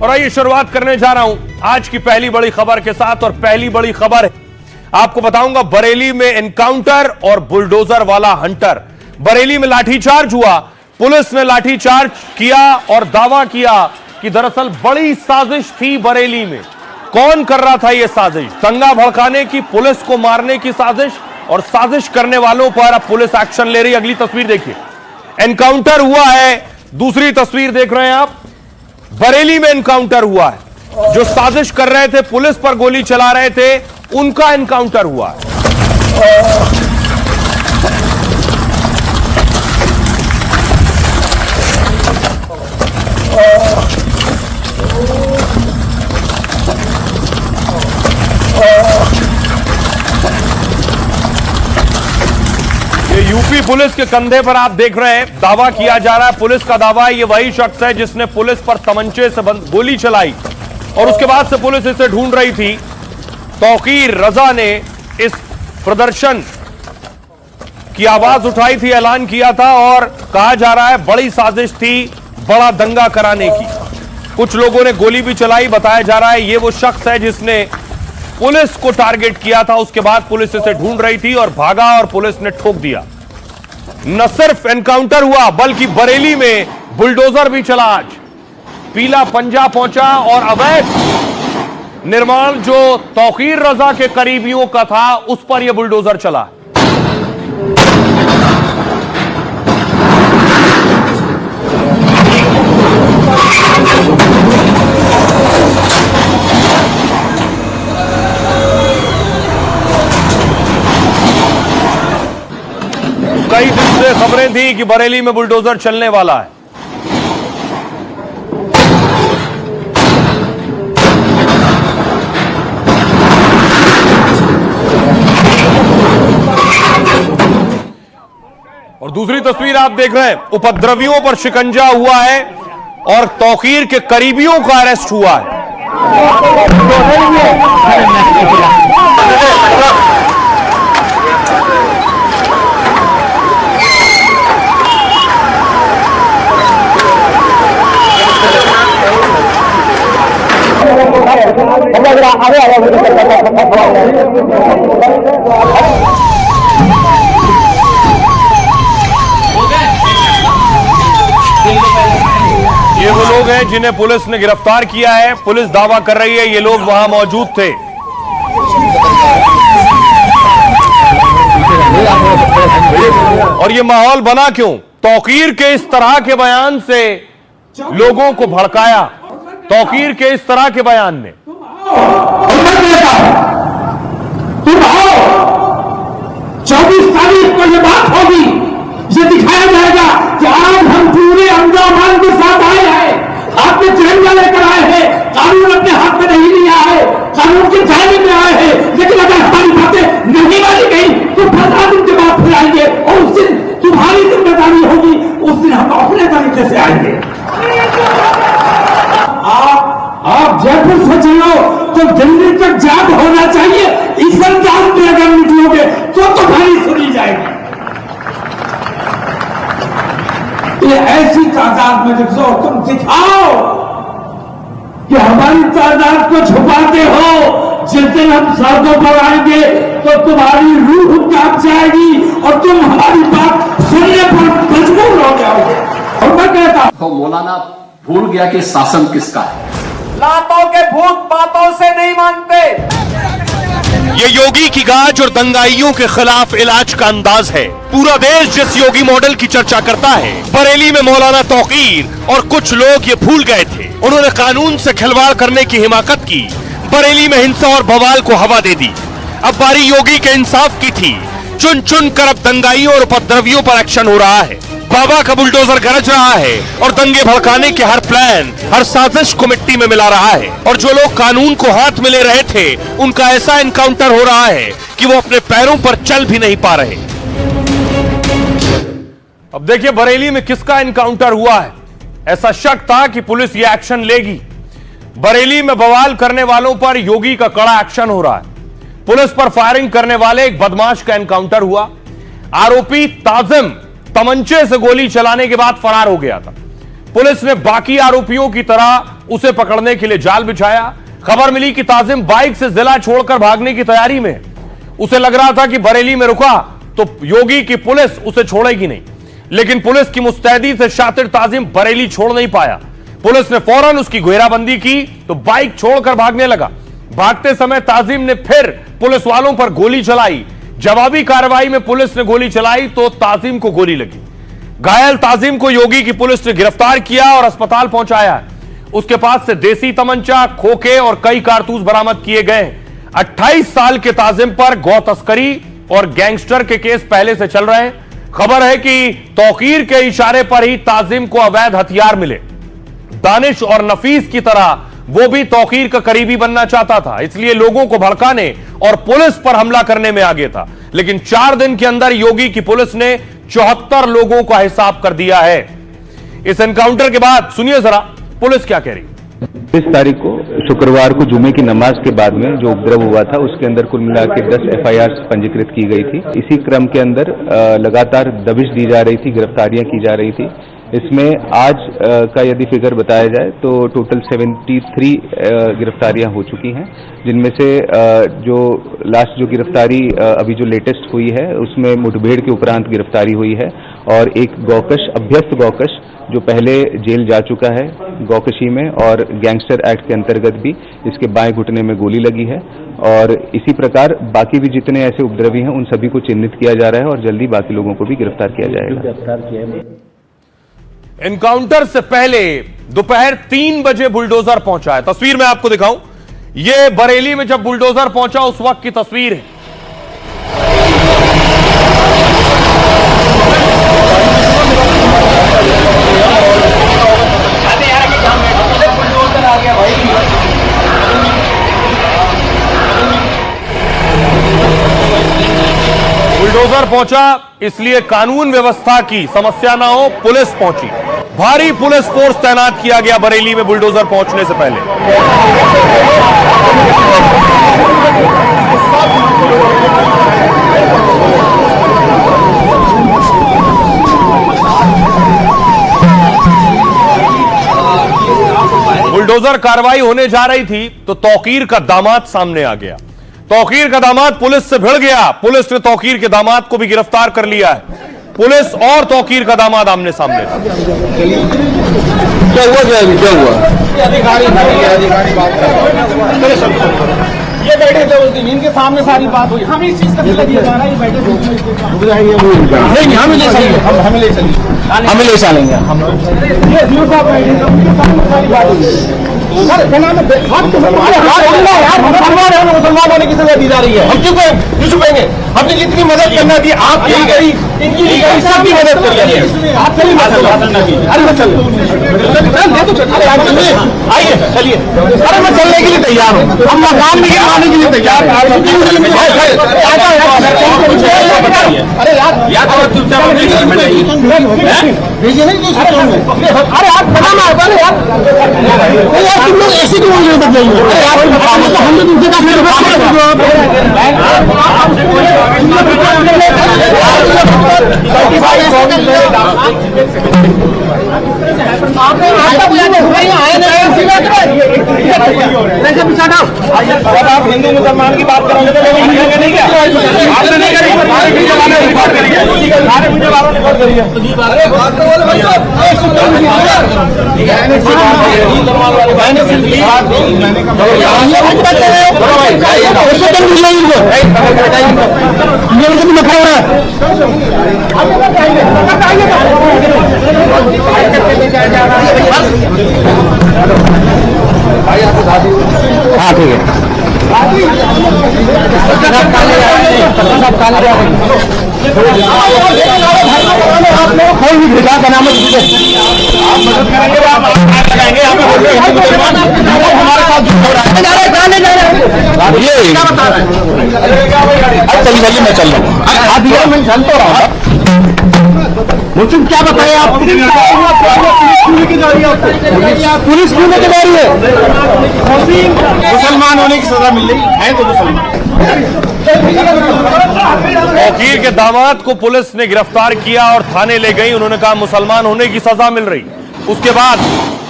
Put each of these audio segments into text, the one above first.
और आइए शुरुआत करने जा रहा हूं आज की पहली बड़ी खबर के साथ। और पहली बड़ी खबर है, आपको बताऊंगा बरेली में एनकाउंटर और बुलडोजर वाला हंटर। बरेली में लाठीचार्ज हुआ, पुलिस ने लाठीचार्ज किया और दावा किया कि दरअसल बड़ी साजिश थी बरेली में। कौन कर रहा था यह साजिश? दंगा भड़काने की, पुलिस को मारने की साजिश, और साजिश करने वालों पर अब पुलिस एक्शन ले रही है। अगली तस्वीर देखिए, एनकाउंटर हुआ है। दूसरी तस्वीर देख रहे हैं आप, बरेली में एनकाउंटर हुआ है। जो साजिश कर रहे थे, पुलिस पर गोली चला रहे थे, उनका एनकाउंटर हुआ है। ये यूपी पुलिस के कंधे पर आप देख रहे हैं, दावा किया जा रहा है, पुलिस का दावा है, ये वही शख्स है जिसने पुलिस पर तमंचे से गोली चलाई और उसके बाद से पुलिस इसे ढूंढ रही थी। तौकीर रजा ने इस प्रदर्शन की आवाज उठाई थी, ऐलान किया था और कहा जा रहा है बड़ी साजिश थी बड़ा दंगा कराने की। कुछ लोगों ने गोली भी चलाई। बताया जा रहा है ये वो शख्स है जिसने पुलिस को टारगेट किया था। उसके बाद पुलिस इसे ढूंढ रही थी और भागा और पुलिस ने ठोक दिया। न सिर्फ एनकाउंटर हुआ बल्कि बरेली में बुलडोजर भी चला। आज पीला पंजा पहुंचा और अवैध निर्माण जो तौकीर रजा के करीबियों का था उस पर यह बुलडोजर चला। कई दिन से खबरें थी कि बरेली में बुलडोजर चलने वाला है। और दूसरी तस्वीर आप देख रहे हैं, उपद्रवियों पर शिकंजा हुआ है और तौकीर के करीबियों का अरेस्ट हुआ है। ये वो लोग हैं जिन्हें पुलिस ने गिरफ्तार किया है। पुलिस दावा कर रही है ये लोग वहां मौजूद थे। और ये माहौल बना क्यों? तौकीर के इस तरह के बयान से लोगों को भड़काया। तौकीर के इस तरह के बयान ने तुम आओ, 24 तारीख को ये बात होगी, ये दिखाया जाएगा कि आज हम पूरे अंजामान के साथ आए हैं, हाथ में तिरंगा लेकर आए हैं, कानून अपने हाथ में नहीं लिया है, कानून के दायरे में आए हैं। लेकिन अगर हमारी बातें नहीं मानी गई तो 15 दिन के बाद फिर आएंगे और उस दिन तुम्हारी जिम्मेदारी होगी, उस दिन हम अपने तरीके से आएंगे। आप जयपुर से चलो तो दिल्ली तक जाम होना चाहिए। इस अंदाज में अगर निकलोगे तो तुम्हारी सुनी जाएगी। ये ऐसी तादाद में जो तुम दिखाओ कि हमारी तादाद को छुपाते हो। जिस दिन हम सड़कों पर आएंगे तो तुम्हारी रूह कांप जाएगी और तुम हमारी बात सुनने पर मजबूर हो जाओगे। और मैं कहता हूं तो मौलाना भूल गया कि शासन किसका है। लातों के भूत बातों से नहीं मानते। ये योगी की गाज और दंगाइयों के खिलाफ इलाज का अंदाज है। पूरा देश जिस योगी मॉडल की चर्चा करता है, बरेली में मौलाना तौकीर और कुछ लोग ये भूल गए थे। उन्होंने कानून से खिलवाड़ करने की हिमाकत की, बरेली में हिंसा और बवाल को हवा दे दी। अब बारी योगी के इंसाफ की थी। चुन चुन कर अब दंगाइयों और उपद्रवियों पर एक्शन हो रहा है। बाबा का बुलडोजर गरज रहा है और दंगे भड़काने के हर प्लान, हर साजिश को मिट्टी में मिला रहा है। और जो लोग कानून को हाथ में ले रहे थे, उनका ऐसा एनकाउंटर हो रहा है कि वो अपने पैरों पर चल भी नहीं पा रहे। अब देखिए बरेली में किसका एनकाउंटर हुआ है। ऐसा शक था कि पुलिस ये एक्शन लेगी। बरेली में बवाल करने वालों पर योगी का कड़ा एक्शन हो रहा है। पुलिस पर फायरिंग करने वाले एक बदमाश का एनकाउंटर हुआ। आरोपी ताजिम तमंचे से गोली चलाने के बाद फरार हो गया था। पुलिस ने बाकी आरोपियों की तरह उसे पकड़ने के लिए जाल बिछाया। खबर मिली कि ताजिम बाइक से जिला छोड़कर भागने की तैयारी में। उसे लग रहा था कि बरेली में रुका तो योगी की पुलिस उसे छोड़ेगी नहीं, लेकिन पुलिस की मुस्तैदी से शातिर ताजिम बरेली छोड़ नहीं पाया। पुलिस ने फौरन उसकी घेराबंदी की तो बाइक छोड़कर भागने लगा। भागते समय ताजिम ने फिर पुलिस वालों पर गोली चलाई। जवाबी कार्रवाई में पुलिस ने गोली चलाई तो ताजिम को गोली लगी। घायल ताजिम को योगी की पुलिस ने गिरफ्तार किया और अस्पताल पहुंचाया है। उसके पास से देसी तमंचा, खोखे और कई कारतूस बरामद किए गए। 28 साल के ताजिम पर गौ तस्करी और गैंगस्टर के केस पहले से चल रहे हैं। खबर है कि तौकीर के इशारे पर ही ताजिम को अवैध हथियार मिले। दानिश और नफीस की तरह वो भी तौकीर का करीबी बनना चाहता था, इसलिए लोगों को भड़काने और पुलिस पर हमला करने में आगे था। लेकिन 4 दिन के अंदर योगी की पुलिस ने 74 लोगों का हिसाब कर दिया है। इस एनकाउंटर के बाद सुनिए जरा पुलिस क्या कह रही। 20 तारीख को शुक्रवार को जुमे की नमाज के बाद में जो उपद्रव हुआ था उसके अंदर कुल मिला के 10 FIR पंजीकृत की गई थी। इसी क्रम के अंदर लगातार दबिश दी जा रही थी, गिरफ्तारियां की जा रही थी। इसमें आज का यदि फिगर बताया जाए तो टोटल 73 गिरफ्तारियां हो चुकी हैं, जिनमें से जो लास्ट जो गिरफ्तारी अभी जो लेटेस्ट हुई है उसमें मुठभेड़ के उपरांत गिरफ्तारी हुई है और एक गौकश, अभ्यस्त गौकश जो पहले जेल जा चुका है गौकशी में, और गैंगस्टर एक्ट के अंतर्गत भी इसके बाएं घुटने में गोली लगी है। और इसी प्रकार बाकी भी जितने ऐसे उपद्रवी हैं उन सभी को चिन्हित किया जा रहा है और जल्दी बाकी लोगों को भी गिरफ्तार किया जाएगा। एनकाउंटर से पहले दोपहर 3 बजे बुलडोजर पहुंचा है। तस्वीर मैं आपको दिखाऊं, यह बरेली में जब बुलडोजर पहुंचा उस वक्त की तस्वीर है। बुलडोजर पहुंचा इसलिए कानून व्यवस्था की समस्या ना हो, पुलिस पहुंची। भारी पुलिस फोर्स तैनात किया गया बरेली में बुलडोजर पहुंचने से पहले। बुलडोजर कार्रवाई होने जा रही थी तो तौकीर का दामाद सामने आ गया। तौकीर का दामाद पुलिस से भिड़ गया। पुलिस ने तौकीर के दामाद को भी गिरफ्तार कर लिया है। पुलिस और तौकीर का दामाद आमने सामने। क्या हुआ? ये बैठे थे उस दिन, इनके सामने सारी बात हुई। हम इस चीज का बैठे नहीं, हमें ले चलिए, हमें ले चलिए, हमें ले चलेंगे हम। ये साहब बैठे थे, उनके सामने सारी बात हुई। सर क्या नाम है? मुसलमान होने की सजा दी जा रही है। हम क्यों छुपेंगे? हमने जितनी मदद करना थी आपकी गई, इनकी सबकी मदद कर रही है। आप चलिए, अरे चलिए, आइए चलिए। अरे मैं चलने के लिए तैयार हूँ, हम मकान में आने के लिए तैयार हैं। अरे यार चुपचाप, अरे आप बनाना है यार, तुम लोग ऐसे क्यों बोल रहे हो? अरे यार हम लोग उनसे आप हिंदू मुसलमान की बात करोगे तो नहीं क्या? आपने नहीं करी, रिकॉर्ड करिए, सारे मुझे वालों ने रिकॉर्ड करिए। अरे बात तो बोलो भाई साहब, हाँ ठीक है। आप लोग कोई भी भेजा का नाम आप मदद करेंगे, आप लगाएंगे यहाँ पे हमारे साथ ये क्या बता रहे हैं? चलिए मैं चल रहा हूँ। मैं चल तो रहा हूँ। मुझे क्या बताए आप? पुलिस क्यों लेके जा रही है? मुसलमान होने की सजा मिल रही है तो मुसलमान। तौकीर के दामाद को पुलिस ने गिरफ्तार किया और थाने ले गई। उन्होंने कहा मुसलमान होने की सजा मिल रही। उसके बाद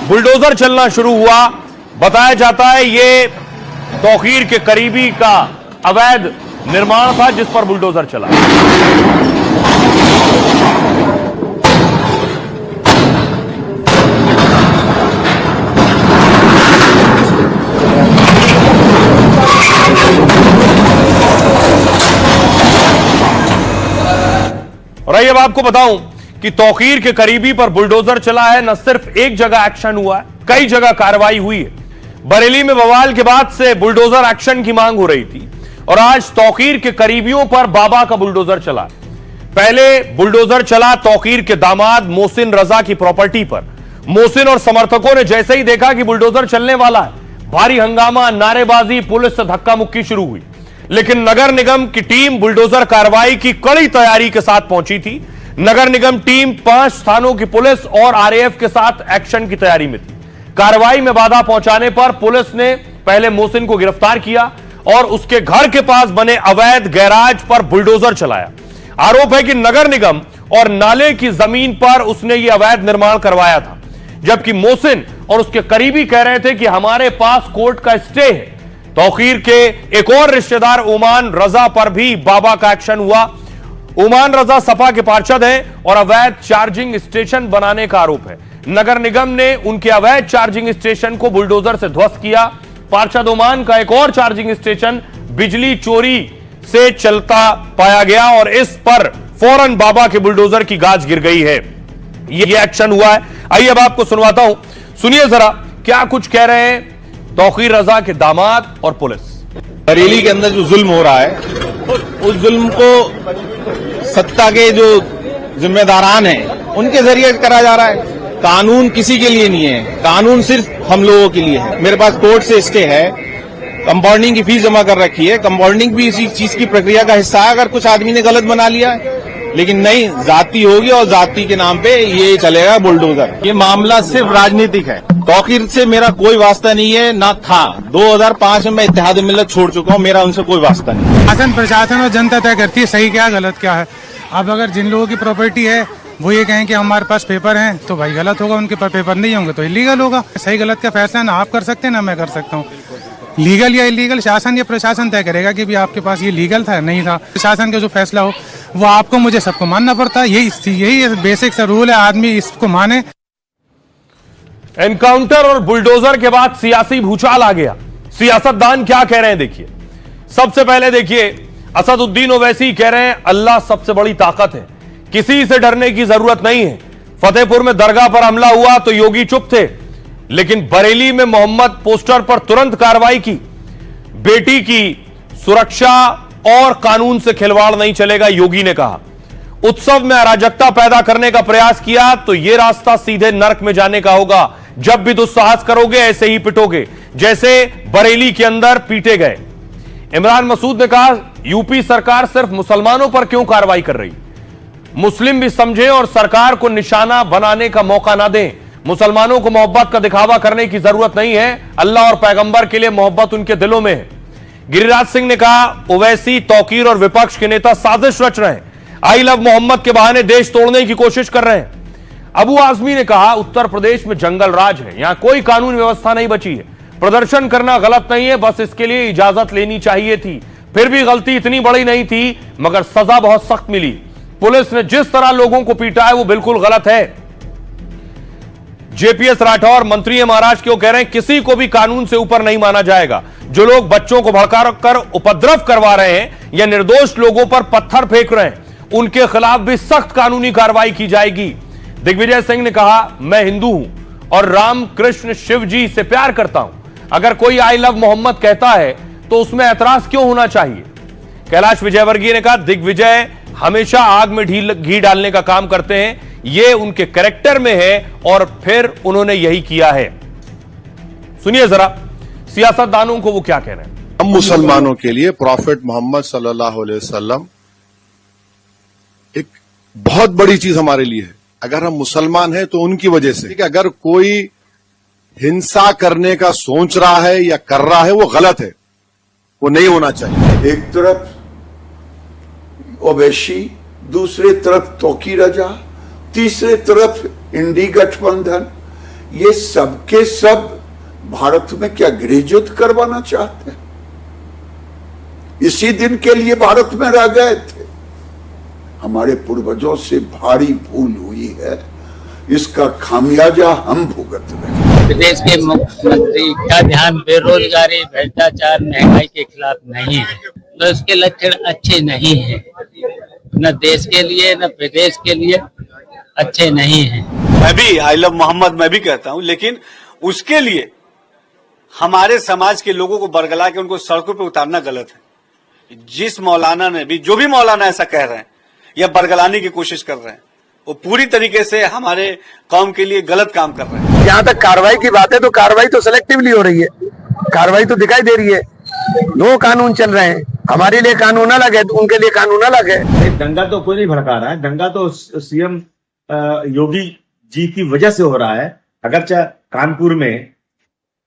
बुलडोजर चलना शुरू हुआ। बताया जाता है ये तौकीर के करीबी का अवैध निर्माण था जिस पर बुलडोजर चला। और अब आपको बताऊं कि तौकीर के करीबी पर बुलडोजर चला है। न सिर्फ एक जगह एक्शन हुआ है, कई जगह कार्रवाई हुई है। बरेली में बवाल के बाद से बुलडोजर एक्शन की मांग हो रही थी और आज तौकीर के करीबियों पर बाबा का बुलडोजर चला। पहले बुलडोजर चला तौकीर के दामाद मोहसिन रजा की प्रॉपर्टी पर। मोहसिन और समर्थकों ने जैसे ही देखा कि बुलडोजर चलने वाला है, भारी हंगामा, नारेबाजी, पुलिस से धक्का मुक्की शुरू हुई। लेकिन नगर निगम की टीम बुलडोजर कार्रवाई की कड़ी तैयारी के साथ पहुंची थी। नगर निगम टीम 5 थानों की पुलिस और आरएएफ के साथ एक्शन की तैयारी में थी। कार्रवाई में बाधा पहुंचाने पर पुलिस ने पहले मोहसिन को गिरफ्तार किया और उसके घर के पास बने अवैध गैराज पर बुलडोजर चलाया। आरोप है कि नगर निगम और नाले की जमीन पर उसने यह अवैध निर्माण करवाया था, जबकि मोहसिन और उसके करीबी कह रहे थे कि हमारे पास कोर्ट का स्टे है। तौकीर के एक और रिश्तेदार ओमान रजा पर भी बाबा का एक्शन हुआ। ओमान रजा सपा के पार्षद हैं और अवैध चार्जिंग स्टेशन बनाने का आरोप है। नगर निगम ने उनके अवैध चार्जिंग स्टेशन को बुलडोजर से ध्वस्त किया। पार्षद ओमान का एक और चार्जिंग स्टेशन बिजली चोरी से चलता पाया गया और इस पर फौरन बाबा के बुलडोजर की गाज गिर गई है। यह एक्शन हुआ है। आइए अब आपको सुनवाता हूं, सुनिए जरा क्या कुछ कह रहे हैं तौकीर रजा के दामाद और पुलिस। बरेली के अंदर जो जुल्म हो रहा है, उस जुल्म को सत्ता के जो जिम्मेदारान हैं उनके जरिए करा जा रहा है। कानून किसी के लिए नहीं है, कानून सिर्फ हम लोगों के लिए है। मेरे पास कोर्ट से स्टे है, कंपाउंडिंग की फीस जमा कर रखी है। कंपाउंडिंग भी इसी चीज की प्रक्रिया का हिस्सा है। अगर कुछ आदमी ने गलत बना लिया है, लेकिन नहीं, जाति होगी और जाति के नाम पे ये चलेगा बुलडोजर। ये मामला सिर्फ राजनीतिक है। तौकीर से मेरा कोई वास्ता नहीं है, ना था। 2005 में मैं इत्तेहाद मिल्लत छोड़ चुका हूँ, मेरा उनसे कोई वास्ता नहीं। शासन, प्रशासन और जनता तय करती है सही क्या गलत क्या है। अब अगर जिन लोगों की प्रॉपर्टी है वो ये कहें कि हमारे पास पेपर हैं तो भाई गलत होगा, उनके पास पेपर नहीं होंगे तो इलीगल होगा। सही गलत का फैसला ना आप कर सकते हैं ना मैं कर सकता हूँ। लीगल या इलीगल शासन या प्रशासन तय करेगा कि भी आपके पास ये लीगल था नहीं था। प्रशासन का जो फैसला हो वो आपको मुझे सबको मानना पड़ता है। यही बेसिक सा रूल है, आदमी इसको माने। एनकाउंटर और बुलडोजर के बाद सियासी भूचाल आ गया। सियासतदान क्या कह रहे हैं देखिए। सबसे पहले देखिए असदुद्दीन ओवैसी कह रहे हैं अल्लाह सबसे बड़ी ताकत है, किसी से डरने की जरूरत नहीं है। फतेहपुर में दरगाह पर हमला हुआ तो योगी चुप थे, लेकिन बरेली में मोहम्मद पोस्टर पर तुरंत कार्रवाई की। बेटी की सुरक्षा और कानून से खिलवाड़ नहीं चलेगा, योगी ने कहा। उत्सव में अराजकता पैदा करने का प्रयास किया तो यह रास्ता सीधे नरक में जाने का होगा। जब भी दुस्साहस करोगे ऐसे ही पिटोगे, जैसे बरेली के अंदर पीटे गए। इमरान मसूद ने कहा यूपी सरकार सिर्फ मुसलमानों पर क्यों कार्रवाई कर रही, मुस्लिम भी समझें और सरकार को निशाना बनाने का मौका ना दें। मुसलमानों को मोहब्बत का दिखावा करने की जरूरत नहीं है, अल्लाह और पैगंबर के लिए मोहब्बत उनके दिलों में है। गिरिराज सिंह ने कहा ओवैसी, तौकीर और विपक्ष के नेता साजिश रच रहे हैं, आई लव मोहम्मद के बहाने देश तोड़ने की कोशिश कर रहे हैं। अबू आजमी ने कहा उत्तर प्रदेश में जंगल राज है, यहां कोई कानून व्यवस्था नहीं बची है। प्रदर्शन करना गलत नहीं है, बस इसके लिए इजाजत लेनी चाहिए थी। फिर भी गलती इतनी बड़ी नहीं थी, मगर सजा बहुत सख्त मिली। पुलिस ने जिस तरह लोगों को पीटा है वो बिल्कुल गलत है। जेपीएस राठौर मंत्री है महाराष्ट्र के, वो कह रहे हैं किसी को भी कानून से ऊपर नहीं माना जाएगा। जो लोग बच्चों को भड़का कर उपद्रव करवा रहे हैं या निर्दोष लोगों पर पत्थर फेंक रहे हैं, उनके खिलाफ भी सख्त कानूनी कार्रवाई की जाएगी। दिग्विजय सिंह ने कहा मैं हिंदू हूं और राम कृष्ण शिव जी से प्यार करता हूं, अगर कोई आई लव मोहम्मद कहता है तो उसमें ऐतराज क्यों होना चाहिए। कैलाश विजयवर्गीय ने कहा दिग्विजय हमेशा आग में घी डालने का काम करते हैं, यह उनके कैरेक्टर में है और फिर उन्होंने यही किया है। सुनिए जरा सियासतदानों को वो क्या कह रहे हैं। हम मुसलमानों के लिए प्रॉफिट मोहम्मद सल्लल्लाहु अलैहि वसल्लम एक बहुत बड़ी चीज हमारे लिए है। अगर हम मुसलमान हैं तो उनकी वजह से, कि अगर कोई हिंसा करने का सोच रहा है या कर रहा है वो गलत है, वो नहीं होना चाहिए। एक तरफ ओवैसी, दूसरी तरफ तौकीर रजा, तीसरी तरफ इंडी गठबंधन, ये सबके सब भारत में क्या गृहयुद्ध करवाना चाहते हैं? इसी दिन के लिए भारत में रह गए थे। हमारे पूर्वजों से भारी भूल हुई है, इसका खामियाजा हम भुगत रहे हैं। प्रदेश के मुख्यमंत्री का ध्यान बेरोजगारी, भ्रष्टाचार, महंगाई के खिलाफ नहीं है, तो इसके लक्षण अच्छे नहीं है, न देश के लिए न प्रदेश के लिए अच्छे नहीं है। मैं भी आई लव मोहम्मद मैं भी कहता हूं, लेकिन उसके लिए हमारे समाज के लोगों को बरगला के उनको सड़कों पे उतारना गलत है। जिस मौलाना ने भी, जो भी मौलाना ऐसा कह रहे हैं या बरगलाने की कोशिश कर रहे हैं, वो पूरी तरीके से हमारे कौम के लिए गलत काम कर रहे हैं। जहाँ तक कार्रवाई की बात है तो कार्रवाई तो सिलेक्टिवली हो रही है, कार्रवाई तो दिखाई दे रही है। दो कानून चल रहे हैं, हमारे लिए कानून अलग है, उनके लिए कानून अलग है। दंगा तो कोई नहीं भड़का रहा है, दंगा तो सीएम योगी जी की वजह से हो रहा है। अगर कानपुर में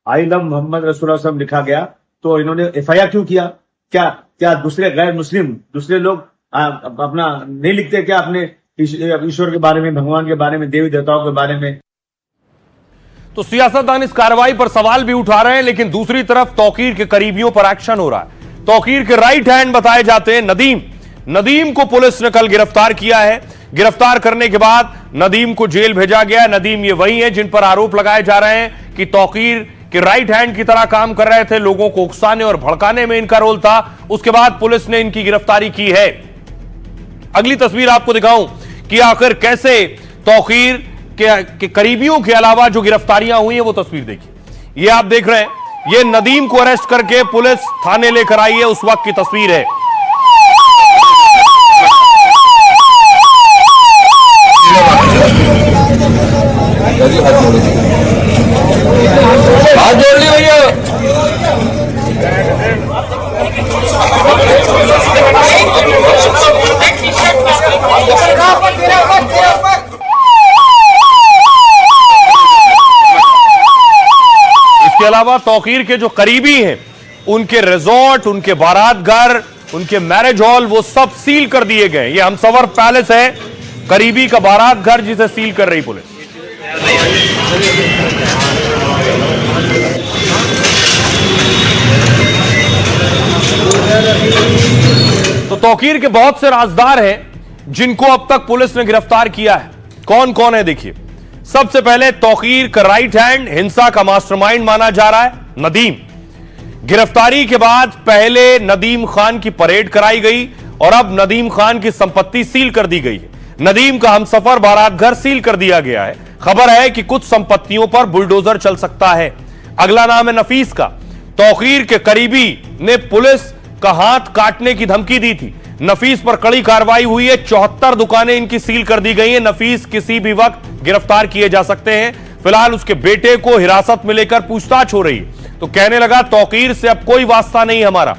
आई लव मोहम्मद रसूलुल्लाह लिखा गया तो इन्होंने एफआईआर क्यों किया? क्या दूसरे गैर मुस्लिम दूसरे लोग अपना नहीं लिखते क्या अपने ईश्वर के बारे में, भगवान के बारे में, देवी देवताओं के बारे में? तो सियासतदान इस कार्रवाई पर सवाल भी उठा रहे हैं, लेकिन दूसरी तरफ तौकीर के करीबियों पर एक्शन हो रहा है। तौकीर के राइट हैंड बताए जाते हैं नदीम को पुलिस ने कल गिरफ्तार किया है। गिरफ्तार करने के बाद नदीम को जेल भेजा गया। नदीम ये वही है जिन पर आरोप लगाए जा रहे हैं कि तौकीर के राइट हैंड की तरह काम कर रहे थे, लोगों को उकसाने और भड़काने में इनका रोल था। उसके बाद पुलिस ने इनकी गिरफ्तारी की है। अगली तस्वीर आपको दिखाऊं कि आखिर कैसे तौकीर के करीबियों के अलावा जो गिरफ्तारियां हुई हैं वो तस्वीर देखिए। ये आप देख रहे हैं, ये नदीम को अरेस्ट करके पुलिस थाने लेकर आई है, उस वक्त की तस्वीर है। हाथ जोड़ ली भैया। इसके अलावा तौकीर के जो करीबी हैं, उनके रिजॉर्ट, उनके बारात घर, उनके मैरिज हॉल, वो सब सील कर दिए गए। ये हमसफर पैलेस है, करीबी का बारात घर, जिसे सील कर रही पुलिस। तो तौकीर के बहुत से राजदार हैं जिनको अब तक पुलिस ने गिरफ्तार किया है। कौन कौन है देखिए। सबसे पहले तौकीर का राइट हैंड, हिंसा का मास्टरमाइंड माना जा रहा है, नदीम। गिरफ्तारी के बाद पहले नदीम खान की परेड कराई गई और अब नदीम खान की संपत्ति सील कर दी गई है। नदीम का हमसफर बारात घर सील कर दिया गया है। खबर है कि कुछ संपत्तियों पर बुलडोजर चल सकता है। अगला नाम है नफीस का। तौकीर के करीबी ने पुलिस का हाथ काटने की धमकी दी थी। नफीस पर कड़ी कार्रवाई हुई है। 74 दुकानें इनकी सील कर दी गई हैं। नफीस किसी भी वक्त गिरफ्तार किए जा सकते हैं। फिलहाल उसके बेटे को हिरासत में लेकर पूछताछ हो रही है। तो कहने लगा तौकीर से अब कोई वास्ता नहीं हमारा।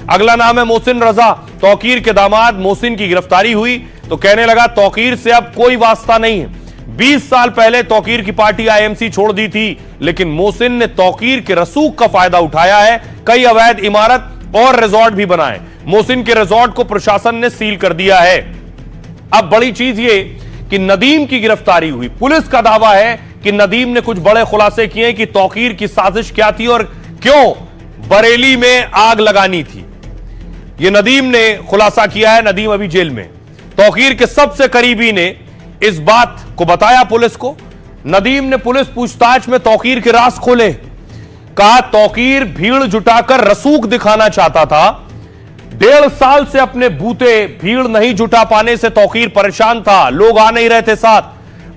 अगला नाम है मोहसिन रजा। तौकीर के दामाद मोहसिन की गिरफ्तारी हुई तो कहने लगा तौकीर से अब कोई वास्ता नहीं है। 20 साल पहले तौकीर की पार्टी आईएमसी छोड़ दी थी, लेकिन मोहसिन ने तौकीर के रसूख का फायदा उठाया है। कई अवैध इमारत और रिजॉर्ट भी बनाए। मोहसिन के रिजॉर्ट को प्रशासन ने सील कर दिया है। अब बड़ी चीज ये कि नदीम की गिरफ्तारी हुई। पुलिस का दावा है कि नदीम ने कुछ बड़े खुलासे किए कि तौकीर की साजिश क्या थी और क्यों बरेली में आग लगानी थी। यह नदीम ने खुलासा किया है। नदीम अभी जेल में। तौकीर के सबसे करीबी ने इस बात को बताया पुलिस को। नदीम ने पुलिस पूछताछ में तौकीर के राज खोले। कहा तौकीर भीड़ जुटाकर रसूख दिखाना चाहता था। 1.5 साल से अपने बूते भीड़ नहीं जुटा पाने से तौकीर परेशान था। लोग आ नहीं रहे थे साथ।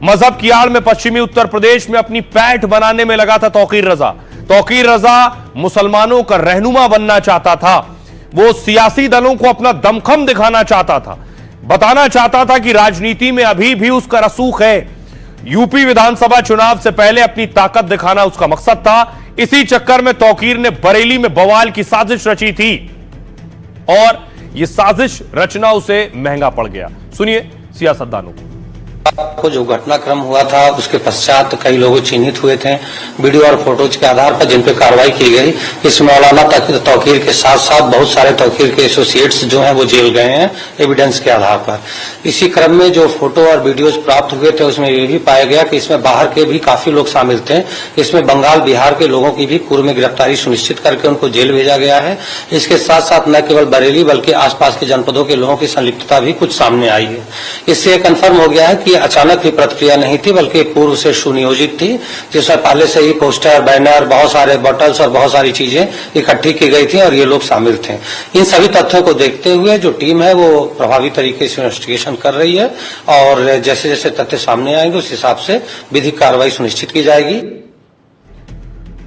मजहब की आड़ में पश्चिमी उत्तर प्रदेश में अपनी पैठ बनाने में लगा था तौकीर रजा। तौकीर रजा मुसलमानों का रहनुमा बनना चाहता था। वो सियासी दलों को अपना दमखम दिखाना चाहता था। बताना चाहता था कि राजनीति में अभी भी उसका रसूख है। यूपी विधानसभा चुनाव से पहले अपनी ताकत दिखाना उसका मकसद था। इसी चक्कर में तौकीर ने बरेली में बवाल की साजिश रची थी और यह साजिश रचना उसे महंगा पड़ गया। सुनिए सियासतदानों को। को जो घटनाक्रम हुआ था उसके पश्चात कई लोग चिन्हित हुए थे वीडियो और फोटोज के आधार पर जिन पे कार्रवाई की गई। इस मौलाना तौकीर के साथ साथ बहुत सारे तौकीर के एसोसिएट्स जो हैं वो जेल गए हैं एविडेंस के आधार पर। इसी क्रम में जो फोटो और वीडियोज प्राप्त हुए थे उसमें ये भी पाया गया कि इसमें बाहर के भी काफी लोग शामिल थे। इसमें बंगाल बिहार के लोगों की भी पूर्व में गिरफ्तारी सुनिश्चित करके उनको जेल भेजा गया है। इसके साथ साथ न केवल बरेली बल्कि आसपास के जनपदों के लोगों की संलिप्तता भी कुछ सामने आई है। इससे कन्फर्म हो गया है कि अचानक की प्रतिक्रिया नहीं थी बल्कि पूर्व से सुनियोजित थी, जिसमें पहले से ही पोस्टर, बैनर, बहुत सारे बॉटल्स और बहुत सारी चीजें इकट्ठी की गई थी और ये लोग शामिल थे। इन सभी तथ्यों को देखते हुए जो टीम है वो प्रभावी तरीके से इन्वेस्टिगेशन कर रही है और जैसे जैसे तथ्य सामने आएंगे उस हिसाब से विधिक कार्रवाई सुनिश्चित की जाएगी।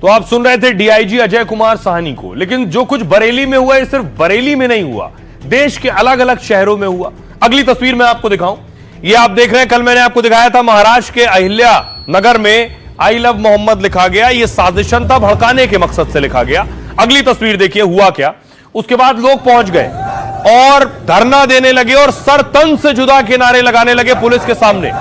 तो आप सुन रहे थे डीआईजी अजय कुमार साहनी को। लेकिन जो कुछ बरेली में हुआ, ये सिर्फ बरेली में नहीं हुआ, देश के अलग अलग शहरों में हुआ। अगली तस्वीर मैं आपको दिखाऊं, ये आप देख रहे हैं, कल मैंने आपको दिखाया था महाराष्ट्र के अहिल्या नगर में आई लव मोहम्मद लिखा गया। ये साजिशन था, भड़काने के मकसद से लिखा गया। अगली तस्वीर देखिए हुआ क्या। उसके बाद लोग पहुंच गए और धरना देने लगे और सर तन से जुदा के नारे लगाने लगे पुलिस के सामने।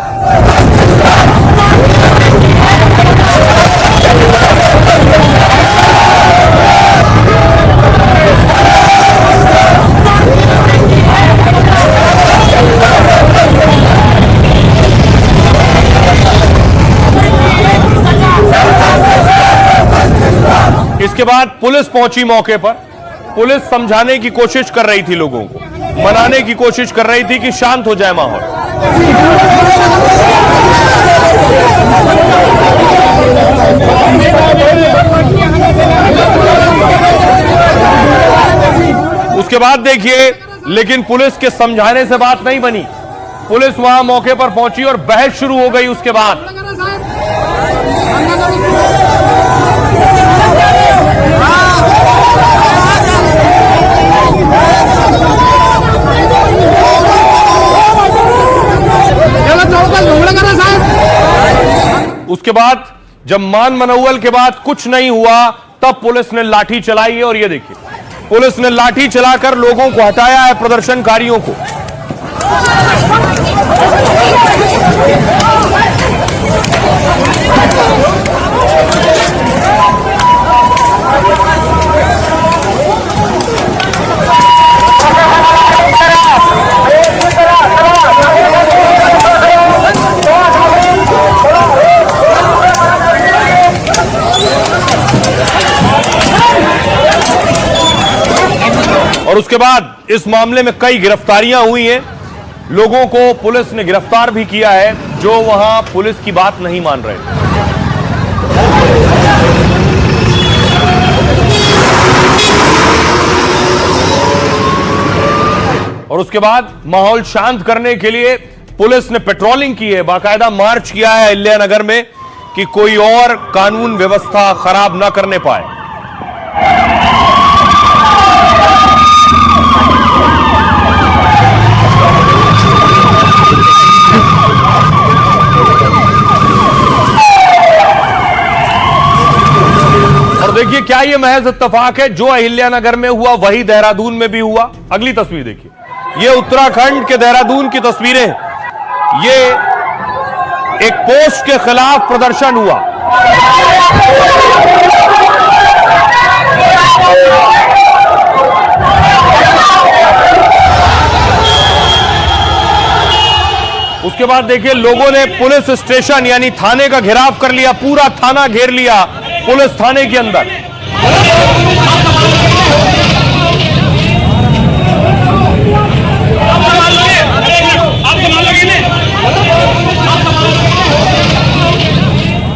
इसके बाद पुलिस पहुंची मौके पर। पुलिस समझाने की कोशिश कर रही थी, लोगों को मनाने की कोशिश कर रही थी कि शांत हो जाए माहौल। उसके बाद देखिए, लेकिन पुलिस के समझाने से बात नहीं बनी। पुलिस वहां मौके पर पहुंची और बहस शुरू हो गई। उसके बाद उसके बाद जब मान मनौवल के बाद कुछ नहीं हुआ तब पुलिस ने लाठी चलाई है। और ये देखिए, पुलिस ने लाठी चलाकर लोगों को हटाया है, प्रदर्शनकारियों को। और उसके बाद इस मामले में कई गिरफ्तारियां हुई हैं। लोगों को पुलिस ने गिरफ्तार भी किया है जो वहां पुलिस की बात नहीं मान रहे। और उसके बाद माहौल शांत करने के लिए पुलिस ने पेट्रोलिंग की है, बाकायदा मार्च किया है अहिल्या नगर में कि कोई और कानून व्यवस्था खराब ना करने पाए। और देखिए, क्या ये महज इत्तेफाक है? जो अहिल्या नगर में हुआ वही देहरादून में भी हुआ। अगली तस्वीर देखिए, ये उत्तराखंड के देहरादून की तस्वीरें। ये एक पोस्ट के खिलाफ प्रदर्शन हुआ। उसके बाद देखिए, लोगों ने पुलिस स्टेशन यानी थाने का घेराव कर लिया। पूरा थाना घेर लिया पुलिस थाने के अंदर।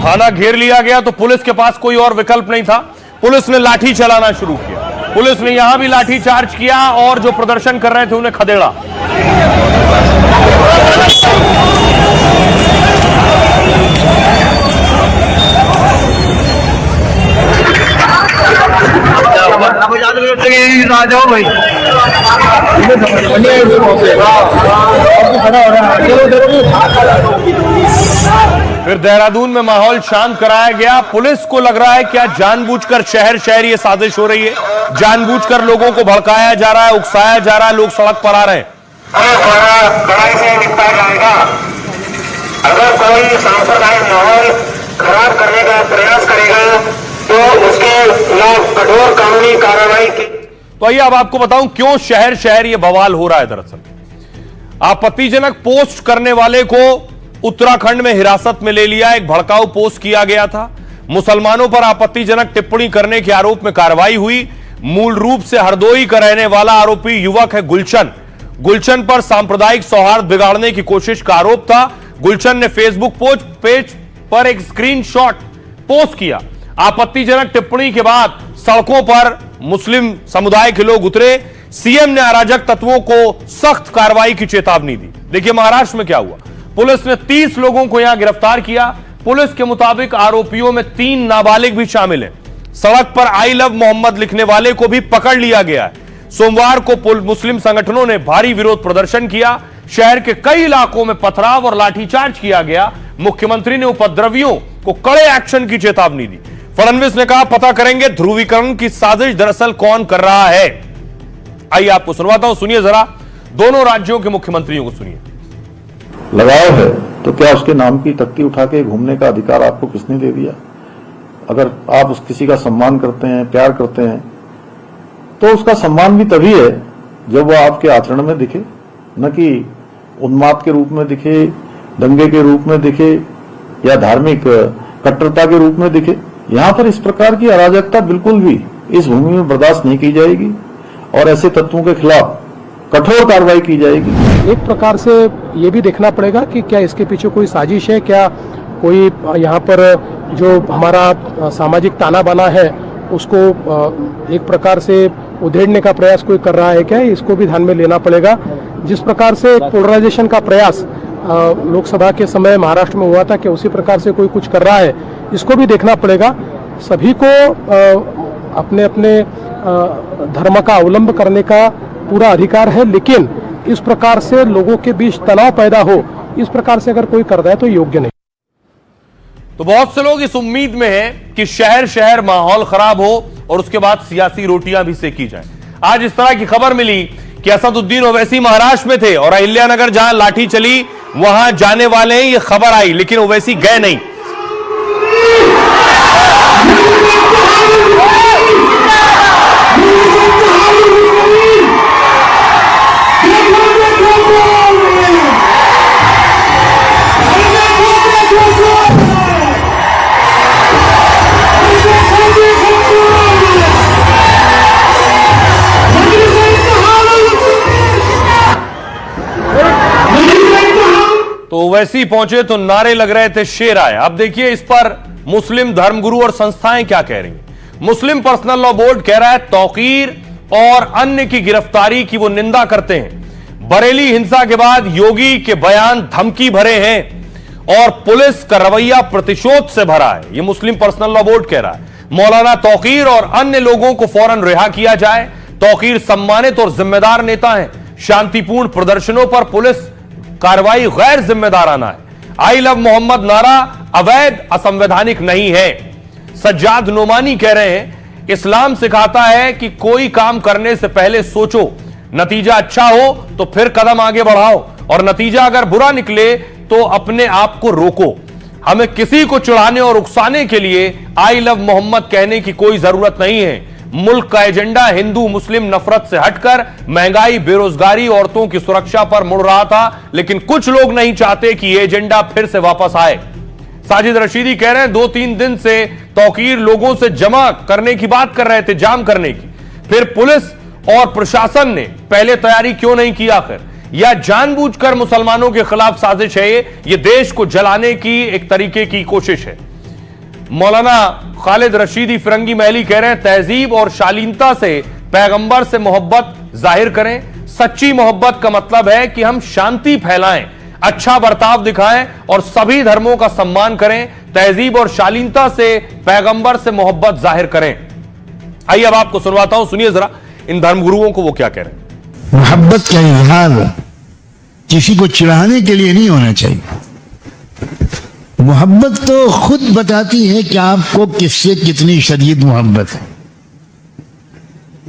थाना घेर लिया गया तो पुलिस के पास कोई और विकल्प नहीं था। पुलिस ने लाठी चलाना शुरू किया। पुलिस ने यहां भी लाठी चार्ज किया और जो प्रदर्शन कर रहे थे उन्हें खदेड़ा। फिर देहरादून में माहौल शांत कराया गया। पुलिस को लग रहा है क्या जानबूझकर शहर शहर ये साजिश हो रही है, जानबूझकर लोगों को भड़काया जा रहा है, उकसाया जा रहा है, लोग सड़क पर आ रहे हैं। अगर कोई सांप्रदायिक माहौल खराब करने का प्रयास करेगा तो उसके खिलाफ कठोर कानूनी कार्रवाई की। तो आइए अब आपको बताऊं क्यों शहर शहर ये बवाल हो रहा है। दरअसल आपत्तिजनक पोस्ट करने वाले को उत्तराखंड में हिरासत में ले लिया। एक भड़काऊ पोस्ट किया गया था। मुसलमानों पर आपत्तिजनक टिप्पणी करने के आरोप में कार्रवाई हुई। मूल रूप से हरदोई का रहने वाला आरोपी युवक है गुलशन। गुलशन पर सांप्रदायिक सौहार्द बिगाड़ने की कोशिश का आरोप था। गुलशन ने फेसबुक पेज पर एक स्क्रीनशॉट पोस्ट किया। आपत्तिजनक टिप्पणी के बाद सड़कों पर मुस्लिम समुदाय के लोग उतरे। सीएम ने अराजक तत्वों को सख्त कार्रवाई की चेतावनी दी। देखिए महाराष्ट्र में क्या हुआ। पुलिस ने 30 लोगों को यहां गिरफ्तार किया। पुलिस के मुताबिक आरोपियों में 3 नाबालिग भी शामिल हैं। सड़क पर आई लव मोहम्मद लिखने वाले को भी पकड़ लिया गया है। सोमवार को मुस्लिम संगठनों ने भारी विरोध प्रदर्शन किया। शहर के कई इलाकों में पथराव और लाठीचार्ज किया गया। मुख्यमंत्री ने उपद्रवियों को कड़े एक्शन की चेतावनी दी। फडणवीस ने कहा पता करेंगे ध्रुवीकरण की साजिश दरअसल कौन कर रहा है। आइए आपको सुनवाता हूं, सुनिए जरा दोनों राज्यों के मुख्यमंत्रियों को सुनिए। लगाव है तो क्या उसके नाम की तख्ती उठा के घूमने का अधिकार आपको किसने दे दिया? अगर आप उस किसी का सम्मान करते हैं, प्यार करते हैं, तो उसका सम्मान भी तभी है जब वो आपके आचरण में दिखे, न कि उन्माद के रूप में दिखे, दंगे के रूप में दिखे या धार्मिक कट्टरता के रूप में दिखे। यहां पर इस प्रकार की अराजकता बिल्कुल भी इस भूमि में बर्दाश्त नहीं की जाएगी और ऐसे तत्वों के खिलाफ कठोर कार्रवाई की जाएगी। एक प्रकार से ये भी देखना पड़ेगा कि क्या इसके पीछे कोई साजिश है, क्या कोई यहाँ पर जो हमारा सामाजिक ताना बाना है उसको एक प्रकार से उधेड़ने का प्रयास कोई कर रहा है क्या, इसको भी ध्यान में लेना पड़ेगा। जिस प्रकार से पोलराइजेशन का प्रयास लोकसभा के समय महाराष्ट्र में हुआ था कि उसी प्रकार से कोई कुछ कर रहा है, इसको भी देखना पड़ेगा। सभी को अपने अपने धर्म का अवलंब करने का पूरा अधिकार है, लेकिन इस प्रकार से लोगों के बीच तनाव पैदा हो, इस प्रकार से अगर कोई कर रहा है तो योग्य नहीं। तो बहुत से लोग इस उम्मीद में हैं कि शहर शहर माहौल खराब हो और उसके बाद सियासी रोटियां भी सेकी जाएं। आज इस तरह की खबर मिली कि असदुद्दीन ओवैसी महाराष्ट्र में थे और अहिल्यानगर जहां लाठी चली वहां जाने वाले हैं, ये खबर आई, लेकिन ओवैसी गए नहीं। तो ओवैसी पहुंचे तो नारे लग रहे थे शेर आए। अब देखिए इस पर मुस्लिम धर्मगुरु और संस्थाएं क्या कह रही हैं। मुस्लिम पर्सनल लॉ बोर्ड कह रहा है तौकीर और अन्य की गिरफ्तारी की वो निंदा करते हैं। बरेली हिंसा के बाद योगी के बयान धमकी भरे हैं और पुलिस का रवैया प्रतिशोध से भरा है, ये मुस्लिम पर्सनल लॉ बोर्ड कह रहा है। मौलाना तौकीर और अन्य लोगों को फौरन रिहा किया जाए। तौकीर सम्मानित और जिम्मेदार नेता हैं। शांतिपूर्ण प्रदर्शनों पर पुलिस कार्रवाई गैर जिम्मेदाराना है। आई लव मोहम्मद नारा अवैध असंवैधानिक नहीं है। सज्जाद नोमानी कह रहे हैं इस्लाम सिखाता है कि कोई काम करने से पहले सोचो, नतीजा अच्छा हो तो फिर कदम आगे बढ़ाओ और नतीजा अगर बुरा निकले तो अपने आप को रोको। हमें किसी को चिढ़ाने और उकसाने के लिए आई लव मोहम्मद कहने की कोई जरूरत नहीं है। मुल्क का एजेंडा हिंदू मुस्लिम नफरत से हटकर महंगाई, बेरोजगारी, औरतों की सुरक्षा पर मुड़ रहा था, लेकिन कुछ लोग नहीं चाहते कि यह एजेंडा फिर से वापस आए। साजिद रशीदी कह रहे हैं 2-3 दिन से तौकीर लोगों से जमा करने की बात कर रहे थे, जाम करने की। फिर पुलिस और प्रशासन ने पहले तैयारी क्यों नहीं की आखिर, या जानबूझकर मुसलमानों के खिलाफ साजिश है, ये देश को जलाने की एक तरीके की कोशिश है। मौलाना खालिद रशीदी फिरंगी महली कह रहे हैं तहजीब और शालीनता से पैगंबर से मोहब्बत जाहिर करें। सच्ची मोहब्बत का मतलब है कि हम शांति फैलाएं, अच्छा बर्ताव दिखाएं और सभी धर्मों का सम्मान करें। तहजीब और शालीनता से पैगंबर से मोहब्बत जाहिर करें। आइए अब आपको सुनवाता हूं, सुनिए जरा इन धर्मगुरुओं को वो क्या कह रहे हैं। मोहब्बत का इजहार किसी को चिढ़ाने के लिए नहीं होना चाहिए। मोहब्बत तो खुद बताती है कि आपको किससे कितनी शदीद मोहब्बत है।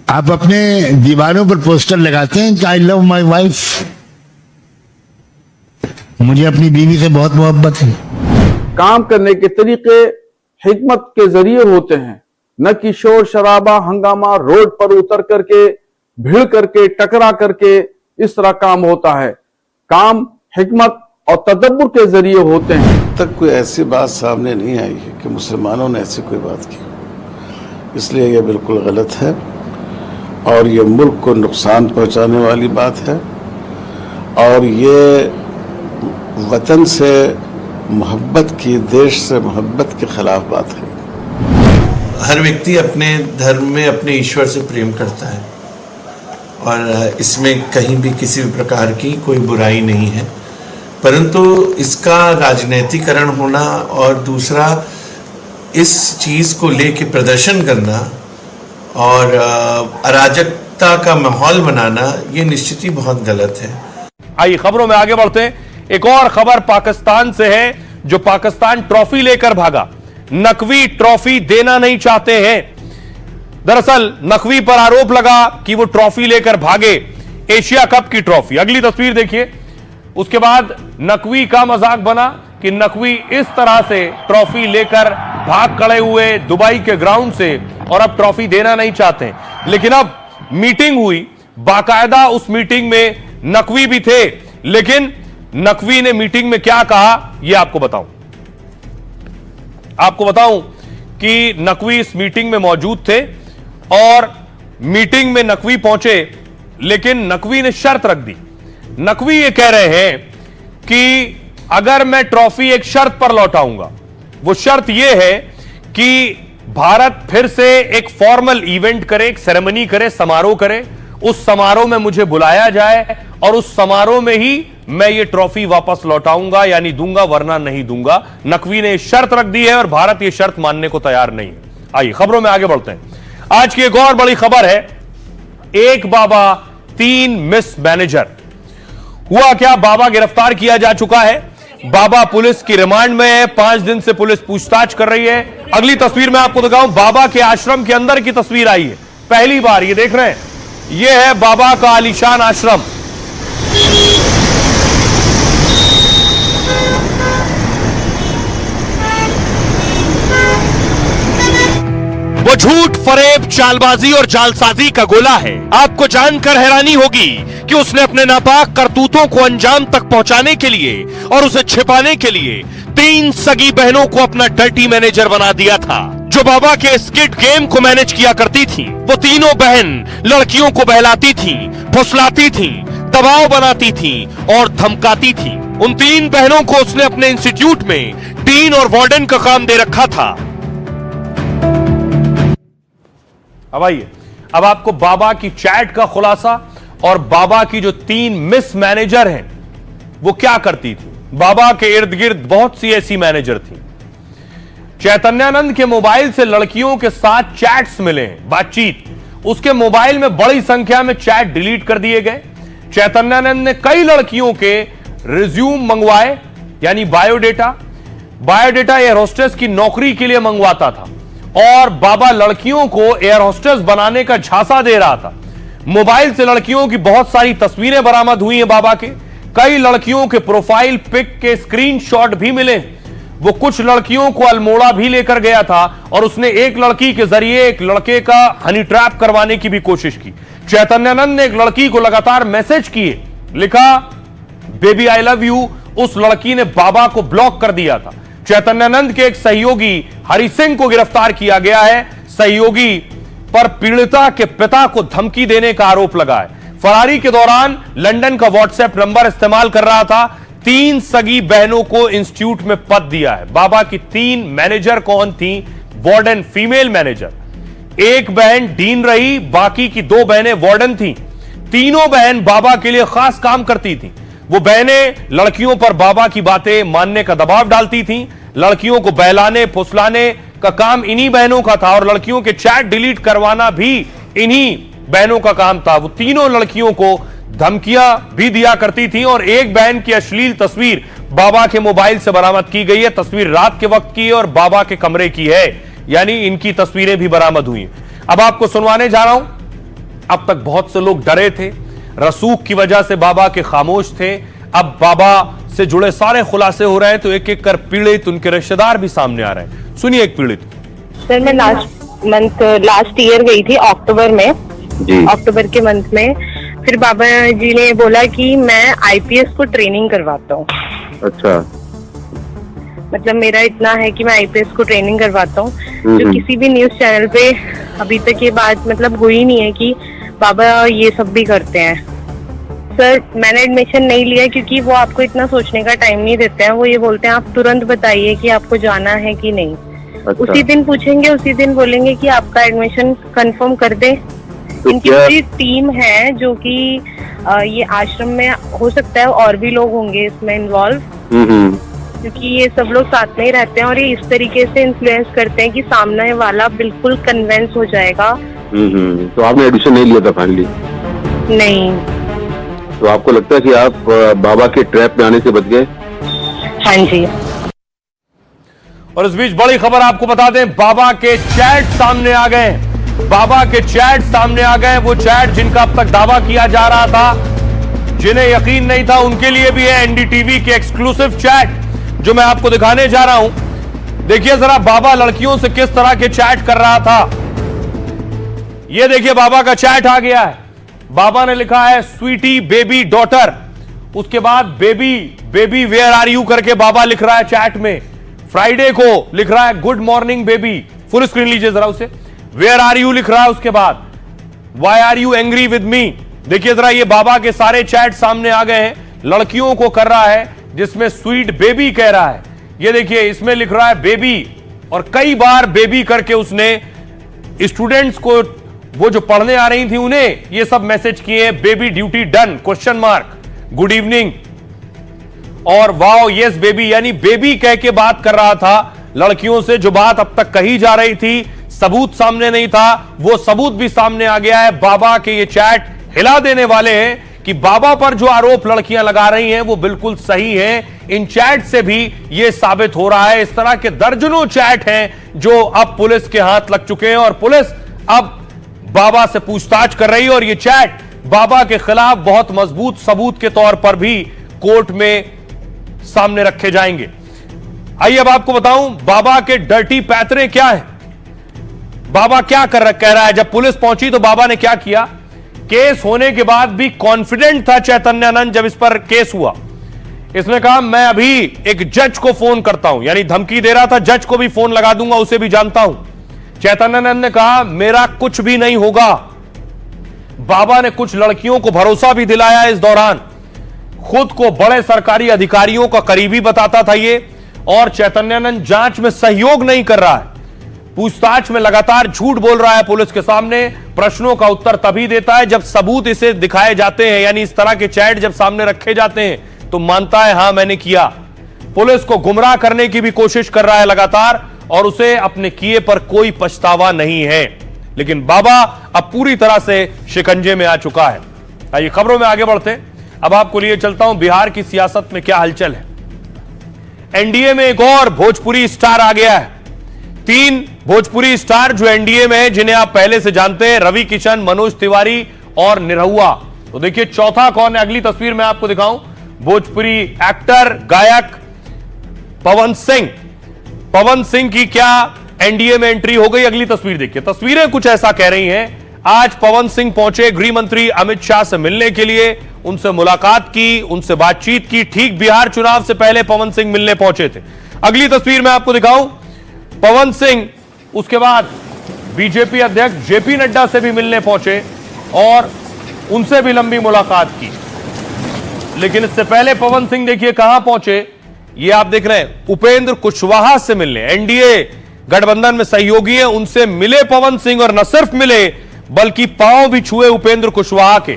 आप अपने दीवारों पर पोस्टर लगाते हैं कि आई लव माई वाइफ, मुझे अपनी बीवी से बहुत मोहब्बत है। काम करने के तरीके हिकमत के जरिए होते हैं, न कि शोर शराबा हंगामा, रोड पर उतर करके भिड़ करके टकरा करके इस तरह काम होता है। काम हिकमत और तदब्बुर के जरिए होते हैं। तक कोई ऐसी बात सामने नहीं आई है कि मुसलमानों ने ऐसी कोई बात की, इसलिए यह बिल्कुल गलत है और ये मुल्क को नुकसान पहुंचाने वाली बात है और ये वतन से मोहब्बत की, देश से मोहब्बत के खिलाफ बात है। हर व्यक्ति अपने धर्म में अपने ईश्वर से प्रेम करता है और इसमें कहीं भी किसी भी प्रकार की कोई बुराई नहीं है, परंतु इसका राजनीतिकरण होना और दूसरा इस चीज को लेके प्रदर्शन करना और अराजकता का माहौल बनाना ये निश्चित ही बहुत गलत है। आइए खबरों में आगे बढ़ते हैं। एक और खबर पाकिस्तान से है, जो पाकिस्तान ट्रॉफी लेकर भागा। नकवी ट्रॉफी देना नहीं चाहते हैं। दरअसल नकवी पर आरोप लगा कि वो ट्रॉफी लेकर भागे, एशिया कप की ट्रॉफी। अगली तस्वीर देखिए। उसके बाद नकवी का मजाक बना कि नकवी इस तरह से ट्रॉफी लेकर भाग खड़े हुए दुबई के ग्राउंड से और अब ट्रॉफी देना नहीं चाहते। लेकिन अब मीटिंग हुई, बाकायदा उस मीटिंग में नकवी भी थे, लेकिन नकवी ने मीटिंग में क्या कहा यह आपको बताऊं कि नकवी इस मीटिंग में मौजूद थे और मीटिंग में नकवी पहुंचे, लेकिन नकवी ने शर्त रख दी। नकवी ये कह रहे हैं कि अगर मैं ट्रॉफी एक शर्त पर लौटाऊंगा, वो शर्त यह है कि भारत फिर से एक फॉर्मल इवेंट करे, एक सेरेमनी करे, समारोह करे, उस समारोह में मुझे बुलाया जाए और उस समारोह में ही मैं ये ट्रॉफी वापस लौटाऊंगा, यानी दूंगा वरना नहीं दूंगा। नकवी ने शर्त रख दी है और भारत ये शर्त मानने को तैयार नहीं है। आइए खबरों में आगे बढ़ते हैं। आज की एक और बड़ी खबर है, एक बाबा 3 मिस मैनेजर। हुआ क्या, बाबा गिरफ्तार किया जा चुका है। बाबा पुलिस की रिमांड में है, 5 दिन से पुलिस पूछताछ कर रही है। अगली तस्वीर में आपको दिखाऊं, बाबा के आश्रम के अंदर की तस्वीर आई है, पहली बार ये देख रहे हैं। यह है बाबा का आलीशान आश्रम। वो झूठ, फरेब, चालबाजी और जालसाजी का गोला है। आपको जानकर हैरानी होगी कि उसने अपने नापाक करतूतों को अंजाम तक पहुंचाने के लिए और उसे छिपाने के लिए 3 सगी बहनों को अपना डर्टी मैनेजर बना दिया था, जो बाबा के स्किट गेम को मैनेज किया करती थी। वो तीनों बहन लड़कियों को बहलाती थी, फुसलाती थी, दबाव बनाती थी और धमकाती थी। उन 3 बहनों को उसने अपने इंस्टीट्यूट में डीन और वार्डन का काम दे रखा था। अब आइए, अब आपको बाबा की चैट का खुलासा और बाबा की जो 3 मिस मैनेजर हैं वो क्या करती थी। बाबा के इर्द गिर्द बहुत सी ऐसी मैनेजर थी। चैतन्यानंद के मोबाइल से लड़कियों के साथ चैट्स मिले हैं, बातचीत। उसके मोबाइल में बड़ी संख्या में चैट डिलीट कर दिए गए। चैतन्यानंद ने कई लड़कियों के रिज्यूम मंगवाए, यानी बायोडेटा एयर होस्टेस की नौकरी के लिए मंगवाता था और बाबा लड़कियों को एयर होस्टेस बनाने का झांसा दे रहा था। मोबाइल से लड़कियों की बहुत सारी तस्वीरें बरामद हुई हैं बाबा के। कई लड़कियों के प्रोफाइल पिक के स्क्रीनशॉट भी मिले। वो कुछ लड़कियों को अल्मोड़ा भी लेकर गया था और उसने एक लड़की के जरिए एक लड़के का हनी ट्रैप करवाने की भी कोशिश की। चैतन्यानंद ने एक लड़की को लगातार मैसेज किए, लिखा बेबी आई लव यू। उस लड़की ने बाबा को ब्लॉक कर दिया था। चैतन्यानंद के एक सहयोगी हरि सिंह को गिरफ्तार किया गया है। सहयोगी पर पीड़िता के पिता को धमकी देने का आरोप लगा है। फरारी के दौरान लंदन का व्हाट्सएप नंबर इस्तेमाल कर रहा था। 3 सगी बहनों को इंस्टीट्यूट में पद दिया है। बाबा की 3 मैनेजर कौन थी? Warden female manager. एक बहन डीन रही, बाकी की 2 बहनें वार्डन थी। तीनों बहन बाबा के लिए खास काम करती थी। वो बहनें लड़कियों पर बाबा की बातें मानने का दबाव डालती थीं। लड़कियों को बहलाने फुसलाने का काम इन्हीं बहनों का था और लड़कियों के चैट डिलीट करवाना भी इन्हीं बहनों का काम था। वो तीनों लड़कियों को धमकियां भी दिया करती थी और एक बहन की अश्लील तस्वीर बाबा के मोबाइल से बरामद की गई है। तस्वीर रात के वक्त की है और बाबा के कमरे की है, यानी इनकी तस्वीरें भी बरामद हुई। अब आपको सुनवाने जा रहा हूं। अब तक बहुत से लोग डरे थे, रसूख की वजह से बाबा के खामोश थे। अब बाबा से जुड़े सारे खुलासे हो रहे हैं, तो एक एक कर पीड़ित, उनके रिश्तेदार भी सामने आ रहे हैं। सुनिए एक पीड़ित। सर मैं लास्ट ईयर गई थी अक्टूबर में जी। अक्टूबर के मंथ में फिर बाबा जी ने बोला कि मैं आईपीएस को ट्रेनिंग करवाता हूँ। अच्छा, मतलब मेरा इतना है कि मैं आईपीएस को ट्रेनिंग करवाता हूँ, जो किसी भी न्यूज चैनल पे अभी तक ये बात मतलब हुई नहीं है कि बाबा ये सब भी करते हैं। सर मैंने एडमिशन नहीं लिया क्योंकि वो आपको इतना सोचने का टाइम नहीं देते हैं। वो ये बोलते हैं आप तुरंत बताइए कि आपको जाना है कि नहीं। अच्छा। उसी दिन पूछेंगे, उसी दिन बोलेंगे कि आपका एडमिशन कंफर्म कर दे। तो इनकी पूरी टीम है जो कि ये आश्रम में हो सकता है और भी लोग होंगे इसमें इन्वॉल्व, क्योंकि ये सब लोग साथ में ही रहते हैं और ये इस तरीके से इन्फ्लुएंस करते हैं कि सामने वाला बिल्कुल कन्विंस हो जाएगा। तो आपने एडमिशन नहीं लिया था फाइनली? नहीं। तो आपको लगता है कि आप बाबा के ट्रैप में आने से बच गए? हाँ जी। और इस बीच बड़ी खबर आपको बता दें, बाबा के चैट सामने आ गए। बाबा के चैट सामने आ गए, वो चैट जिनका अब तक दावा किया जा रहा था, जिन्हें यकीन नहीं था, उनके लिए भी है एनडीटीवी के एक्सक्लूसिव चैट जो मैं आपको दिखाने जा रहा हूं। देखिए जरा बाबा लड़कियों से किस तरह के चैट कर रहा था। ये देखिए बाबा का चैट आ गया है। बाबा ने लिखा है स्वीटी बेबी डॉटर, उसके बाद बेबी वेयर आर यू करके बाबा लिख रहा है चैट में। फ्राइडे को लिख रहा है good morning baby, full screen लीजिए जरा उसे। वेयर आर यू लिख रहा है, उसके बाद why are you angry with me. देखिए जरा ये बाबा के सारे चैट सामने आ गए हैं। लड़कियों को कर रहा है जिसमें स्वीट बेबी कह रहा है। ये देखिए इसमें लिख रहा है बेबी, और कई बार बेबी करके उसने स्टूडेंट्स को, वो जो पढ़ने आ रही थी उन्हें ये सब मैसेज किए, baby duty done question mark, good evening और वाओ यस बेबी, यानी बेबी कह के बात कर रहा था लड़कियों से। जो बात अब तक कही जा रही थी, सबूत सामने नहीं था, वो सबूत भी सामने आ गया है। बाबा के ये चैट हिला देने वाले हैं कि बाबा पर जो आरोप लड़कियां लगा रही हैं वो बिल्कुल सही है। इन चैट से भी ये साबित हो रहा है। इस तरह के दर्जनों चैट हैं जो अब पुलिस के हाथ लग चुके हैं और पुलिस अब बाबा से पूछताछ कर रही है, और ये चैट बाबा के खिलाफ बहुत मजबूत सबूत के तौर पर भी कोर्ट में सामने रखे जाएंगे। आइए अब आपको बताऊं बाबा के डर्टी पैतरे क्या है। बाबा क्या कह रहा है। जब पुलिस पहुंची तो बाबा ने क्या किया, केस होने के बाद भी कॉन्फिडेंट था चैतन्यानंद। जब इस पर केस हुआ, इसने कहा मैं अभी एक जज को फोन करता हूं, यानी धमकी दे रहा था जज को भी फोन लगा दूंगा, उसे भी जानता हूं। चैतन्यानंद ने कहा मेरा कुछ भी नहीं होगा। बाबा ने कुछ लड़कियों को भरोसा भी दिलाया इस दौरान। खुद को बड़े सरकारी अधिकारियों का करीबी बताता था ये, और चैतन्यानंद जांच में सहयोग नहीं कर रहा है। पूछताछ में लगातार झूठ बोल रहा है पुलिस के सामने। प्रश्नों का उत्तर तभी देता है जब सबूत इसे दिखाए जाते हैं, यानी इस तरह के चैट जब सामने रखे जाते हैं तो मानता है हां मैंने किया। पुलिस को गुमराह करने की भी कोशिश कर रहा है लगातार, और उसे अपने किए पर कोई पछतावा नहीं है। लेकिन बाबा अब पूरी तरह से शिकंजे में आ चुका है। आइए खबरों में आगे बढ़ते हैं। अब आपको लिए चलता हूं बिहार की सियासत में क्या हलचल है। एनडीए में एक और भोजपुरी स्टार आ गया है। 3 भोजपुरी स्टार जो एनडीए में है, जिन्हें आप पहले से जानते हैं, रवि किशन, मनोज तिवारी और निरहुआ। तो देखिए चौथा कौन है, अगली तस्वीर में आपको दिखाऊं। भोजपुरी एक्टर गायक पवन सिंह। पवन सिंह की क्या एनडीए में एंट्री हो गई, अगली तस्वीर देखिए। तस्वीरें कुछ ऐसा कह रही हैं। आज पवन सिंह पहुंचे गृह मंत्री अमित शाह से मिलने के लिए, उनसे मुलाकात की, उनसे बातचीत की। ठीक बिहार चुनाव से पहले पवन सिंह मिलने पहुंचे थे। अगली तस्वीर में आपको दिखाऊं, पवन सिंह उसके बाद बीजेपी अध्यक्ष जेपी नड्डा से भी मिलने पहुंचे और उनसे भी लंबी मुलाकात की। लेकिन इससे पहले पवन सिंह देखिए कहां पहुंचे, ये आप देख रहे हैं, उपेंद्र कुशवाहा से मिलने। एनडीए गठबंधन में सहयोगी है, उनसे मिले पवन सिंह, और न सिर्फ मिले बल्कि पांव भी छुए उपेंद्र कुशवाहा के।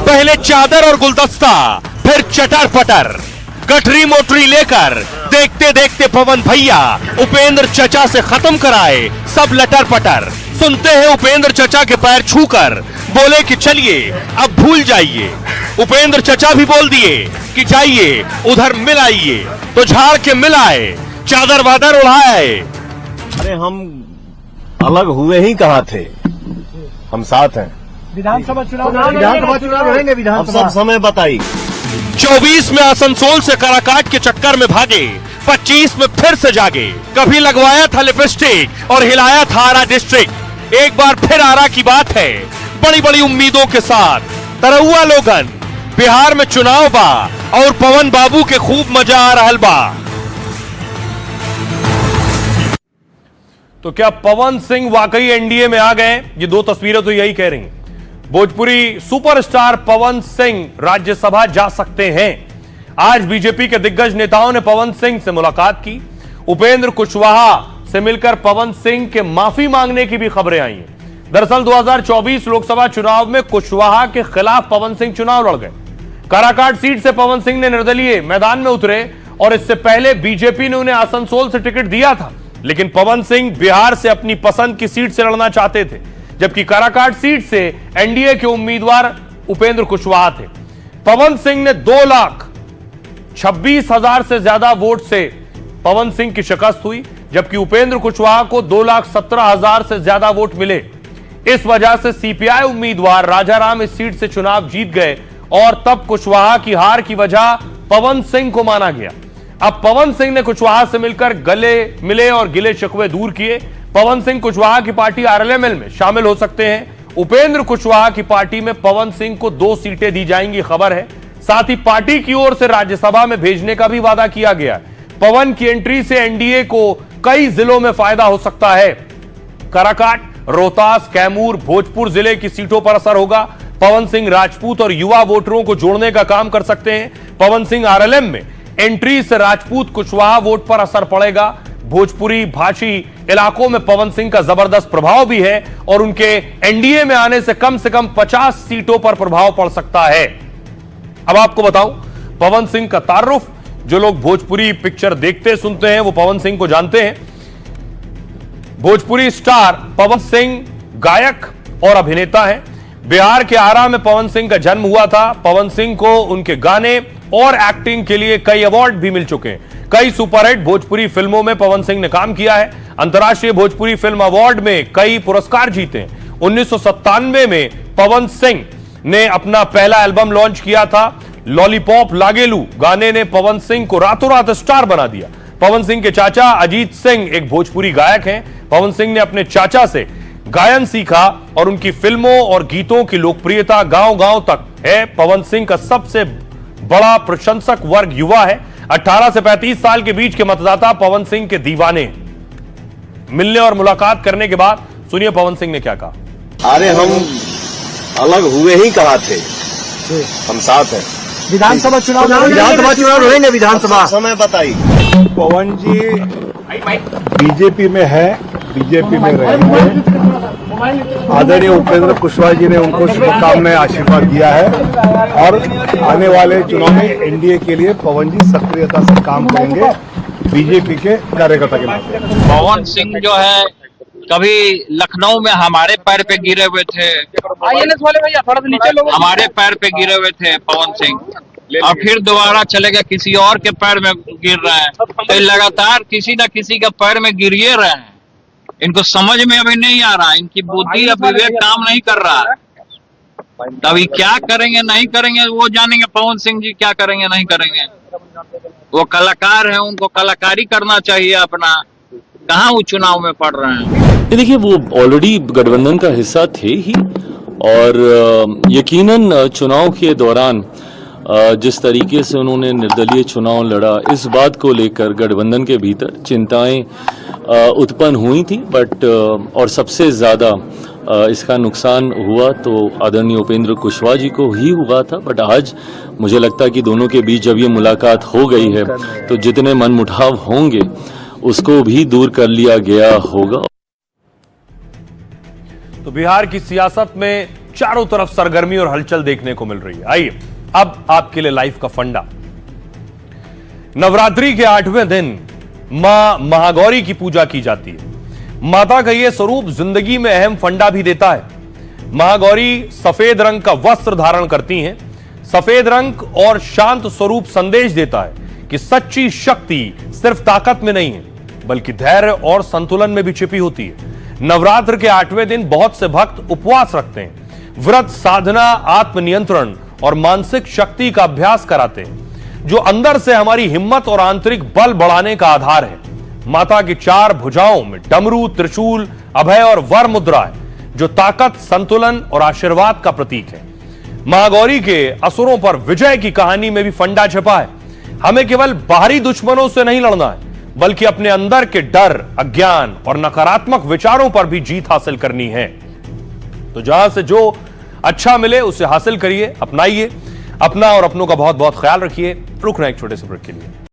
पहले चादर और गुलदस्ता, फिर चटर पटर, गठरी मोटरी लेकर देखते देखते पवन भैया उपेंद्र चचा से खत्म कराए सब लटर पटर। सुनते हैं उपेंद्र चचा के पैर छूकर, बोले कि चलिए अब भूल जाइए। उपेंद्र चचा भी बोल दिए कि जाइए उधर मिल आइए, तो झाड़ के मिल आए, चादर वादर उड़ाए। अरे हम अलग हुए ही कहां थे, हम साथ हैं। विधानसभा चुनाव लड़ेंगे। अब सब समय बताइए। 24 में आसनसोल से काराकाट के चक्कर में भागे, 25 में फिर से जागे। कभी लगवाया था लिपस्टिक और हिलाया था आरा डिस्ट्रिक्ट। एक बार फिर आरा की बात है, बड़ी बड़ी उम्मीदों के साथ तरहुआ लोगन। बिहार में चुनाव बा और पवन बाबू के खूब मजा आ रहल बा। तो क्या पवन सिंह वाकई एनडीए में आ गए? ये दो तस्वीरें तो यही कह रही हैं। भोजपुरी सुपरस्टार पवन सिंह राज्यसभा जा सकते हैं। आज बीजेपी के दिग्गज नेताओं ने पवन सिंह से मुलाकात की। उपेंद्र कुशवाहा से मिलकर पवन सिंह के माफी मांगने की भी खबरें आई हैं। दरअसल 2024 लोकसभा चुनाव में कुशवाहा के खिलाफ पवन सिंह चुनाव लड़ गए। काराकाट सीट से पवन सिंह ने निर्दलीय मैदान में उतरे और इससे पहले बीजेपी ने उन्हें आसनसोल से टिकट दिया था, लेकिन पवन सिंह बिहार से अपनी पसंद की सीट से लड़ना चाहते थे, जबकि काराकाट सीट से एनडीए के उम्मीदवार उपेंद्र कुशवाहा थे। पवन सिंह ने 2,26,000 से ज्यादा वोट से पवन सिंह की शिकस्त हुई, जबकि उपेंद्र कुशवाहा को 2,17,000 से ज्यादा वोट मिले। इस वजह से सीपीआई उम्मीदवार राजाराम इस सीट से चुनाव जीत गए और तब कुशवाहा की हार की वजह पवन सिंह को माना गया। अब पवन सिंह ने कुशवाहा से मिलकर गले मिले और गिले शिकवे दूर किए। पवन सिंह कुशवाहा की पार्टी आरएलएमएल में शामिल हो सकते हैं। उपेंद्र कुशवाहा की पार्टी में पवन सिंह को 2 सीटें दी जाएंगी, खबर है। साथ ही पार्टी की ओर से राज्यसभा में भेजने का भी वादा किया गया है। पवन की एंट्री से एनडीए को कई जिलों में फायदा हो सकता है। काराकाट, रोहतास, कैमूर, भोजपुर जिले की सीटों पर असर होगा। पवन सिंह राजपूत और युवा वोटरों को जोड़ने का काम कर सकते हैं। पवन सिंह आरएलएम में एंट्री से राजपूत कुशवाहा वोट पर असर पड़ेगा। भोजपुरी भाषी इलाकों में पवन सिंह का जबरदस्त प्रभाव भी है और उनके एनडीए में आने से कम 50 सीटों पर प्रभाव पड़ सकता है। अब आपको बताऊं, पवन सिंह का तारुफ, जो लोग भोजपुरी पिक्चर देखते सुनते हैं वो पवन सिंह को जानते हैं। भोजपुरी स्टार पवन सिंह गायक और अभिनेता हैं। बिहार के आरा में पवन सिंह का जन्म हुआ था। पवन सिंह को उनके गाने और एक्टिंग के लिए कई अवार्ड भी मिल चुके हैं। कई सुपरहिट भोजपुरी फिल्मों में पवन सिंह ने काम किया है। अंतर्राष्ट्रीय भोजपुरी फिल्म अवार्ड में कई पुरस्कार जीते हैं। 1997 में पवन सिंह ने अपना पहला एल्बम लॉन्च किया था। लॉलीपॉप लागेलू गाने ने पवन सिंह को रातों रात स्टार बना दिया। पवन सिंह के चाचा अजीत सिंह एक भोजपुरी गायक हैं। पवन सिंह ने अपने चाचा से गायन सीखा और उनकी फिल्मों और गीतों की लोकप्रियता गांव-गांव तक है। पवन सिंह का सबसे बड़ा प्रशंसक वर्ग युवा है। 18 से 35 साल के बीच के मतदाता पवन सिंह के दीवाने। मिलने और मुलाकात करने के बाद सुनिए पवन सिंह ने क्या कहा। अरे हम अलग हुए ही कहा थे, हम साथ हैं। विधानसभा चुनाव लड़ेंगे। विधानसभा समय बताइए। पवन जी बीजेपी में है, बीजेपी में रहेंगे। आदरणीय उपेंद्र कुशवाहा जी ने उनको शुभकामनाएं आशीर्वाद दिया है और आने वाले चुनाव में एनडीए के लिए पवन जी सक्रियता से काम करेंगे बीजेपी के कार्यकर्ता के नाते। पवन सिंह जो है कभी लखनऊ में हमारे पैर पे गिरे हुए थे, हमारे पैर पे गिरे हुए थे पवन सिंह, और फिर दोबारा चले गए किसी और के पैर में गिर रहे हैं। तो लगातार किसी न किसी के पैर में गिरिए रहे हैं। इनको समझ में अभी नहीं आ रहा, इनकी बुद्धि और विवेक काम नहीं कर रहा है। अभी क्या करेंगे नहीं करेंगे वो जानेंगे। पवन सिंह जी क्या करेंगे नहीं करेंगे। वो कलाकार हैं, उनको कलाकारी करना चाहिए अपना। कहाँ वो चुनाव में पड़ रहे हैं। देखिए, वो ऑलरेडी गठबंधन का हिस्सा थे ही और यकीनन चुनाव के दौरान जिस तरीके से उन्होंने निर्दलीय चुनाव लड़ा, इस बात को लेकर गठबंधन के भीतर चिंताएं उत्पन्न हुई थी। बट और सबसे ज़्यादा इसका नुकसान हुआ तो आदरणीय उपेंद्र कुशवाहा जी को ही हुआ था। बट आज मुझे लगता है कि दोनों के बीच जब ये मुलाकात हो गई है तो जितने मनमुटाव होंगे उसको भी दूर कर लिया गया होगा। तो बिहार की सियासत में चारों तरफ सरगर्मी और हलचल देखने को मिल रही है। आइए अब आपके लिए लाइफ का फंडा। नवरात्रि के 8वें दिन मां महागौरी की पूजा की जाती है। माता का यह स्वरूप जिंदगी में अहम फंडा भी देता है। महागौरी सफेद रंग का वस्त्र धारण करती हैं। सफेद रंग और शांत स्वरूप संदेश देता है कि सच्ची शक्ति सिर्फ ताकत में नहीं है बल्कि धैर्य और संतुलन में भी छिपी होती है। नवरात्र के 8वें दिन बहुत से भक्त उपवास रखते हैं, व्रत, साधना, आत्मनियंत्रण और मानसिक शक्ति का अभ्यास कराते हैं, जो अंदर से हमारी हिम्मत और आंतरिक बल बढ़ाने का आधार है। माता की 4 भुजाओं में डमरू, त्रिशूल, अभय और वर मुद्रा है, जो ताकत, संतुलन और आशीर्वाद का प्रतीक है। महागौरी के असुरों पर विजय की कहानी में भी फंडा छिपा है। हमें केवल बाहरी दुश्मनों से नहीं लड़ना है, बल्कि अपने अंदर के डर, अज्ञान और नकारात्मक विचारों पर भी जीत हासिल करनी है। तो जहां से जो अच्छा मिले उसे हासिल करिए, अपनाइए। अपना और अपनों का बहुत बहुत ख्याल रखिए। रुकना एक छोटे से ब्रेक के लिए।